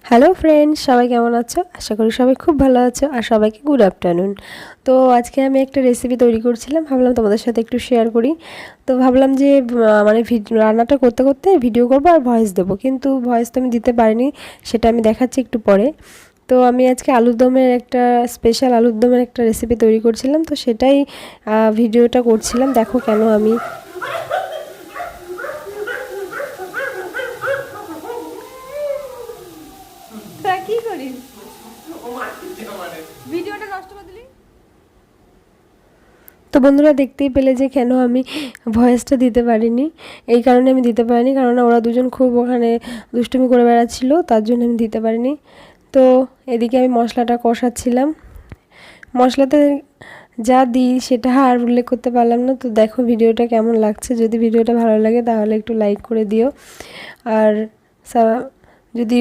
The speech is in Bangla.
হ্যালো ফ্রেন্ডস, সবাই কেমন আছো? আশা করি সবাই খুব ভালো আছো আর সবাইকে গুড আফটারনুন। তো আজকে আমি একটা রেসিপি তৈরি করছিলাম, ভাবলাম তোমাদের সাথে একটু শেয়ার করি। তো ভাবলাম যে মানে রান্নাটা করতে করতে ভিডিও করবো আর ভয়েস দেবো, কিন্তু ভয়েস তো আমি দিতে পারিনি, সেটা আমি দেখাচ্ছি একটু পরে। তো আমি আজকে আলুর দমের একটা স্পেশাল আলুর দমের একটা রেসিপি তৈরি করছিলাম, তো সেটাই ভিডিওটা করছিলাম। দেখো কেন আমি কি করিস, ভিডিওটা নষ্ট করে দিলি। তো বন্ধুরা দেখতেই পেলে যে কেন আমি ভয়েসটা দিতে পারিনি। এই কারণে আমি দিতে পারিনি, কারণ ওরা দুজন খুব ওখানে দুষ্টুমি করে বেড়াচ্ছিল, তার জন্য আমি দিতে পারিনি। তো এদিকে আমি মশলাটা কষাচ্ছিলাম। মশলাতে যা দিই সেটা আর উল্লেখ করতে পারলাম না। তো দেখো ভিডিওটা কেমন লাগছে, যদি ভিডিওটা ভালো লাগে তাহলে একটু লাইক করে দিও। আর যদি